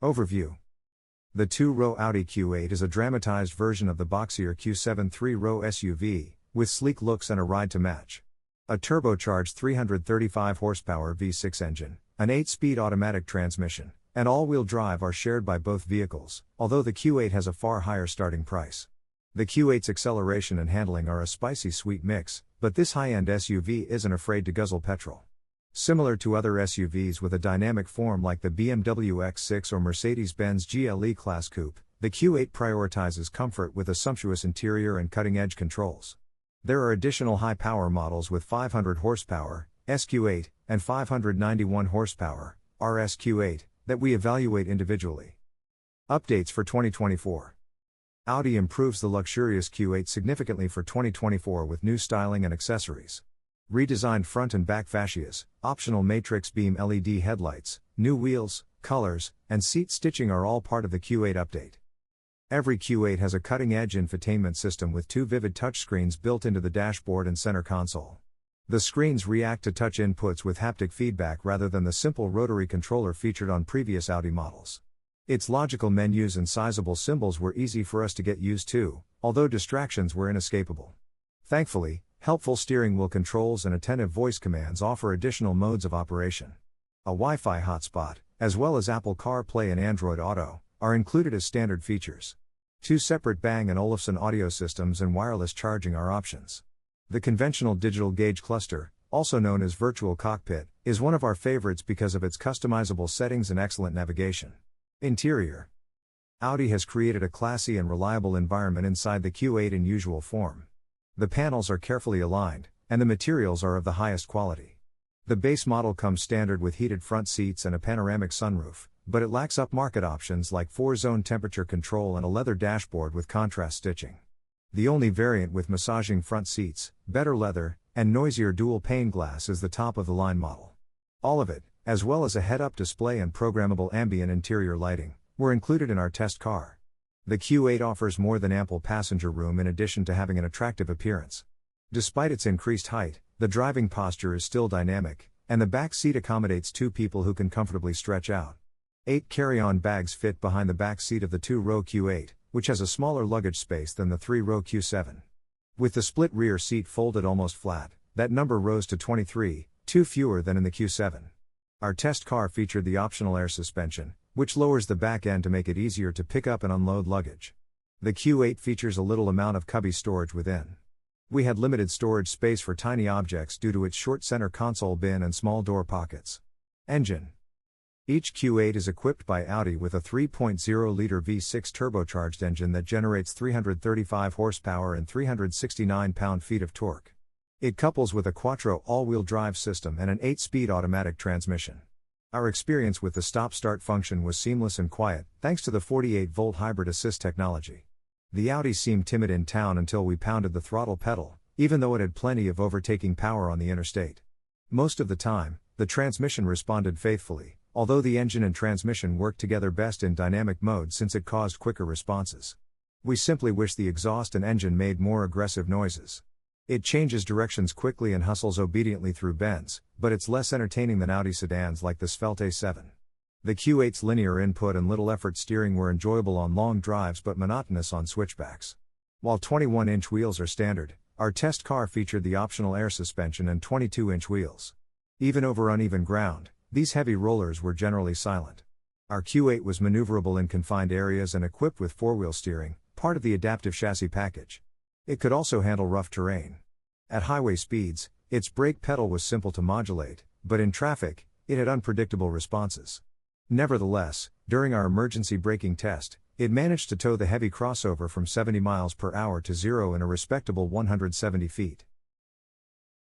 Overview. The two-row Audi Q8 is a dramatized version of the boxier Q7 three-row SUV, with sleek looks and a ride to match. A turbocharged 335 horsepower V6 engine, an 8-speed automatic transmission, and all-wheel drive are shared by both vehicles, although the Q8 has a far higher starting price. The Q8's acceleration and handling are a spicy sweet mix, but this high-end SUV isn't afraid to guzzle petrol. Similar to other SUVs with a dynamic form like the BMW X6 or Mercedes-Benz GLE-class Coupe, the Q8 prioritizes comfort with a sumptuous interior and cutting-edge controls. There are additional high-power models with 500 horsepower, SQ8, and 591 horsepower, SQ8, that we evaluate individually. Updates for 2024. Audi improves the luxurious Q8 significantly for 2024 with new styling and accessories. Redesigned front and back fascias, optional matrix beam LED headlights, new wheels, colors, and seat stitching are all part of the Q8 update. Every Q8 has a cutting-edge infotainment system with two vivid touchscreens built into the dashboard and center console. The screens react to touch inputs with haptic feedback rather than the simple rotary controller featured on previous Audi models. Its logical menus and sizable symbols were easy for us to get used to, although distractions were inescapable. Thankfully, helpful steering wheel controls and attentive voice commands offer additional modes of operation. A Wi-Fi hotspot, as well as Apple CarPlay and Android Auto, are included as standard features. Two separate Bang & Olufsen audio systems and wireless charging are options. The conventional digital gauge cluster, also known as virtual cockpit, is one of our favorites because of its customizable settings and excellent navigation. Interior. Audi has created a classy and reliable environment inside the Q8 in usual form. The panels are carefully aligned, and the materials are of the highest quality. The base model comes standard with heated front seats and a panoramic sunroof, but it lacks upmarket options like 4-zone temperature control and a leather dashboard with contrast stitching. The only variant with massaging front seats, better leather, and noisier dual-pane glass is the top-of-the-line model. All of it, as well as a head-up display and programmable ambient interior lighting, were included in our test car. The Q8 offers more than ample passenger room in addition to having an attractive appearance. Despite its increased height, the driving posture is still dynamic, and the back seat accommodates two people who can comfortably stretch out. 8 carry-on bags fit behind the back seat of the two-row Q8, which has a smaller luggage space than the three-row Q7. With the split rear seat folded almost flat, that number rose to 23, 2 fewer than in the Q7. Our test car featured the optional air suspension, which lowers the back end to make it easier to pick up and unload luggage. The Q8 features a little amount of cubby storage within. We had limited storage space for tiny objects due to its short center console bin and small door pockets. Engine. Each Q8 is equipped by Audi with a 3.0-liter V6 turbocharged engine that generates 335 horsepower and 369 pound-feet of torque. It couples with a quattro all-wheel drive system and an 8-speed automatic transmission. Our experience with the stop-start function was seamless and quiet, thanks to the 48-volt hybrid assist technology. The Audi seemed timid in town until we pounded the throttle pedal, even though it had plenty of overtaking power on the interstate. Most of the time, the transmission responded faithfully, although the engine and transmission worked together best in dynamic mode since it caused quicker responses. We simply wish the exhaust and engine made more aggressive noises. It changes directions quickly and hustles obediently through bends, but it's less entertaining than Audi sedans like the Svelte A7. The Q8's linear input and little-effort steering were enjoyable on long drives but monotonous on switchbacks. While 21-inch wheels are standard, our test car featured the optional air suspension and 22-inch wheels. Even over uneven ground, these heavy rollers were generally silent. Our Q8 was maneuverable in confined areas and equipped with four-wheel steering, part of the adaptive chassis package. It could also handle rough terrain. At highway speeds, its brake pedal was simple to modulate, but in traffic, it had unpredictable responses. Nevertheless, during our emergency braking test, it managed to tow the heavy crossover from 70 miles per hour to 0 in a respectable 170 feet.